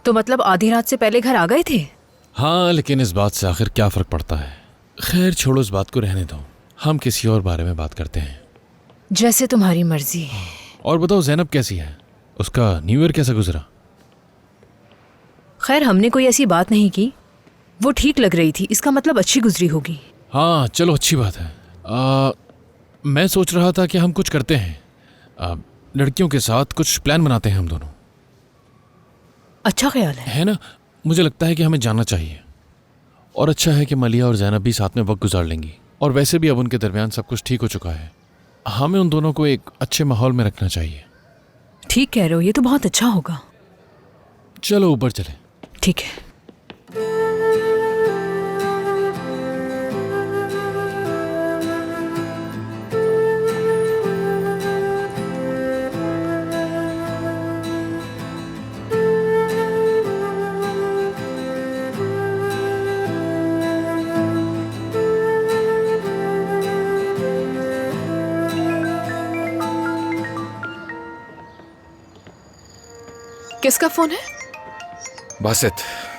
तो मतलब आधी रात से पहले घर आ गए थे? हाँ, लेकिन इस बात से आखिर क्या फ़र्क पड़ता है। खैर छोड़ो, इस बात को रहने दो, हम किसी और बारे में बात करते हैं। जैसे तुम्हारी मर्जी। और बताओ, ज़ैनब कैसी है? उसका न्यू ईयर कैसा गुजरा? खैर हमने कोई ऐसी बात नहीं की, वो ठीक लग रही थी, इसका मतलब अच्छी गुजरी होगी। हाँ चलो, अच्छी बात है। मैं सोच रहा था कि हम कुछ करते हैं, लड़कियों के साथ कुछ प्लान बनाते हैं हम दोनों। अच्छा ख्याल है ना? मुझे लगता है कि हमें जाना चाहिए, और अच्छा है कि मलिया और ज़ैनब भी साथ में वक्त गुजार लेंगी। और वैसे भी अब उनके दरमियान सब कुछ ठीक हो चुका है, हमें उन दोनों को एक अच्छे माहौल में रखना चाहिए। ठीक कह रहे हो, ये तो बहुत अच्छा होगा। चलो ऊपर चलें। ठीक है। किसका फोन है? बासित।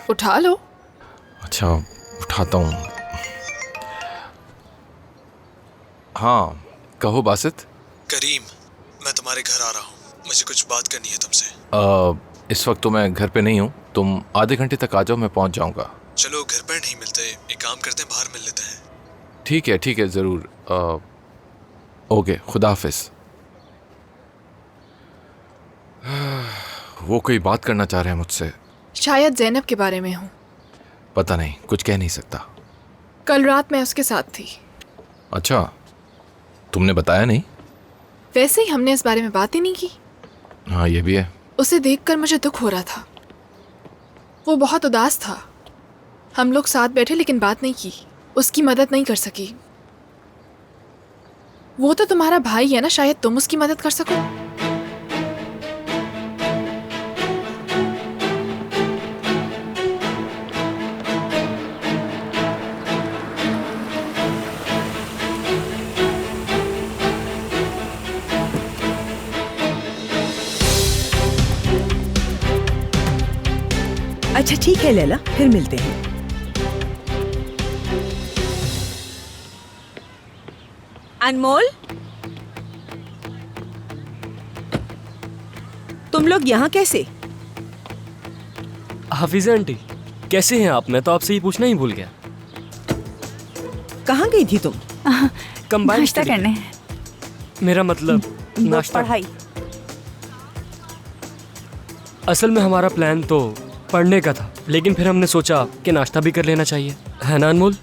उठा लो। अच्छा उठाता हूँ। हाँ कहो बासित। करीम, मैं तुम्हारे घर आ रहा हूँ, मुझे कुछ बात करनी है तुमसे। इस वक्त तो मैं घर पे नहीं हूँ, तुम आधे घंटे तक आ जाओ, मैं पहुँच जाऊँगा। चलो घर पर नहीं मिलते, एक काम करते हैं, बाहर मिल लेते हैं। ठीक है ज़रूर। ओके, खुदा हाफिज। वो कोई बात करना चाह रहे हैं मुझसे। शायद ज़ैनब के बारे में हो। पता नहीं, कुछ कह नहीं सकता। कल रात मैं उसके साथ थी। अच्छा, तुमने बताया नहीं? वैसे ही हमने इस बारे में बात ही नहीं की। हाँ ये भी है। उसे देखकर मुझे दुख हो रहा था, वो बहुत उदास था। हम लोग साथ बैठे लेकिन बात नहीं की, उसकी मदद नहीं कर सकी। वो तो तुम्हारा भाई है ना, शायद तुम उसकी मदद कर सको। अच्छा ठीक है लैला, फिर मिलते हैं। अनमोल, तुम लोग यहाँ कैसे? हाफिज़ा आंटी कैसे हैं आप? मैं तो आपसे ही पूछना ही भूल गया। कहाँ गई थी तुम? कंबाइंड नाश्ता करने। मेरा मतलब नाश्ता। पढ़ाई। असल में हमारा प्लान तो पढ़ने का था, लेकिन फिर हमने सोचा कि नाश्ता भी कर लेना चाहिए, है ना अनमोल?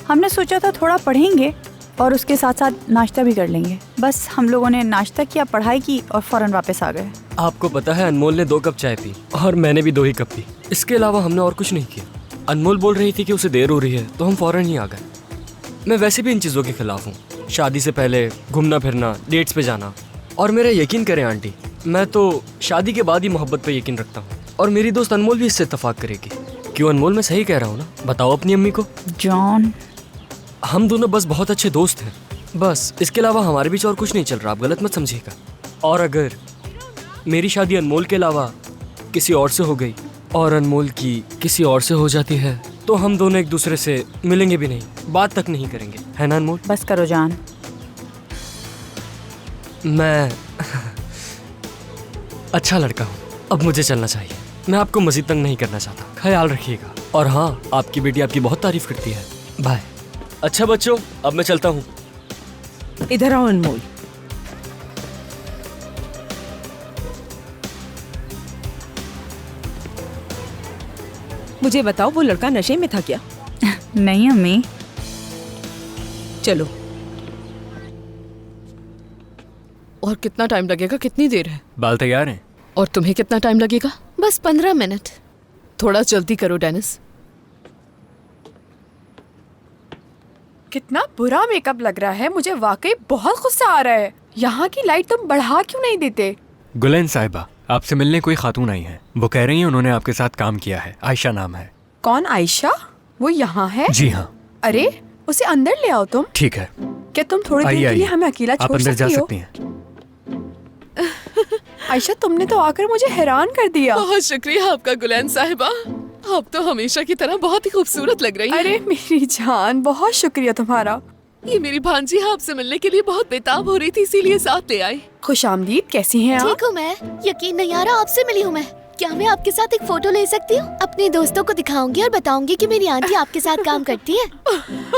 हमने सोचा था थोड़ा पढ़ेंगे और उसके साथ साथ नाश्ता भी कर लेंगे। बस हम लोगों ने नाश्ता किया, पढ़ाई की और फौरन वापस आ गए। आपको पता है अनमोल ने 2 कप चाय पी और मैंने भी 2 ही कप पी। इसके अलावा हमने और कुछ नहीं किया। अनमोल बोल रही थी कि उसे देर हो रही है, तो हम फौरन ही आ गए। मैं वैसे भी इन चीज़ों के खिलाफ हूँ, शादी से पहले घूमना फिरना, डेट्स पे जाना। और मेरा यकीन करें आंटी, मैं तो शादी के बाद ही मोहब्बत पे यकीन रखता हूँ, और मेरी दोस्त अनमोल भी इससे इत्तेफाक करेगी। क्यों अनमोल, मैं सही कह रहा हूँ ना? बताओ अपनी अम्मी को। जॉन, हम दोनों बस बहुत अच्छे दोस्त हैं, बस इसके अलावा हमारे बीच और कुछ नहीं चल रहा, आप गलत मत समझिएगा। और अगर मेरी शादी अनमोल के अलावा किसी और से हो गई और अनमोल की किसी और से हो जाती है, तो हम दोनों एक दूसरे से मिलेंगे भी नहीं, बात तक नहीं करेंगे, है ना अनमोल? बस करो जान। मैं अच्छा लड़का हूँ, अब मुझे चलना चाहिए। मैं आपको मज़ीद तंग नहीं करना चाहता, ख्याल रखिएगा। और हाँ, आपकी बेटी आपकी बहुत तारीफ करती है। बाय। अच्छा बच्चों, अब मैं चलता हूँ। इधर आओ अनमोल। मुझे बताओ, वो लड़का नशे में था क्या? नहीं अम्मी। चलो। और कितना टाइम लगेगा? कितनी देर है? बाल तैयार हैं? और तुम्हें कितना टाइम लगेगा? बस 15 मिनट। थोड़ा जल्दी करो डेनिस। कितना बुरा मेकअप लग रहा है, मुझे वाकई बहुत गुस्सा आ रहा है। यहाँ की लाइट तुम बढ़ा क्यों नहीं देते? गुलेन साहिबा, आपसे मिलने कोई खातून आई है, वो कह रही है उन्होंने आपके साथ काम किया है। आयशा नाम है। कौन आयशा? वो यहाँ है? जी हाँ। अरे उसे अंदर ले आओ तुम। ठीक है। क्या तुम थोड़ी देर के लिए हमें अकेला छोड़ आप अंदर जा सकती हो? सकती हैं। आयशा, तुमने तो आकर मुझे हैरान कर दिया। बहुत शुक्रिया आपका गुलैन साहिबा, आप तो हमेशा की तरह बहुत ही खूबसूरत लग रही हैं। अरे मेरी जान, बहुत शुक्रिया तुम्हारा। ये मेरी भांजी आपसे मिलने के लिए बहुत बेताब हो रही थी, इसीलिए साथ ले आई। खुश आमदीद, कैसी हैं आप? ठीक हूँ मैं, यकीन नहीं आ रहा आपसे मिली हूँ मैं। क्या मैं आपके साथ एक फोटो ले सकती हूँ? अपने दोस्तों को दिखाऊंगी और बताऊंगी कि मेरी आंटी आपके साथ काम करती है।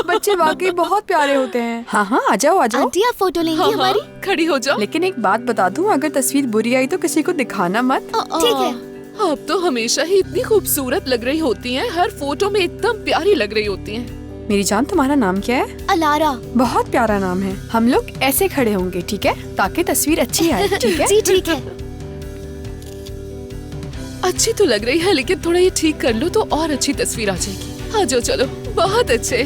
बच्चे वाकई बहुत प्यारे होते हैं। हाँ हाँ, आ जाओ आ जाओ। आंटी आप फोटो लेंगी हमारी? खड़ी हो जाओ। लेकिन एक बात बता दूं, अगर तस्वीर बुरी आई तो किसी को दिखाना मत। ठीक है। आप तो हमेशा ही इतनी खूबसूरत लग रही होती हैं, हर फोटो में एकदम प्यारी लग रही होती हैं। मेरी जान, तुम्हारा नाम क्या है? अलारा। बहुत प्यारा नाम है। हम लोग ऐसे खड़े होंगे, ठीक है, ताकि तस्वीर अच्छी आए। ठीक है? जी ठीक है। अच्छी तो लग रही है, लेकिन थोड़ा ये ठीक कर लो तो और अच्छी तस्वीर आ जाएगी। आ जाओ, चलो। बहुत अच्छे।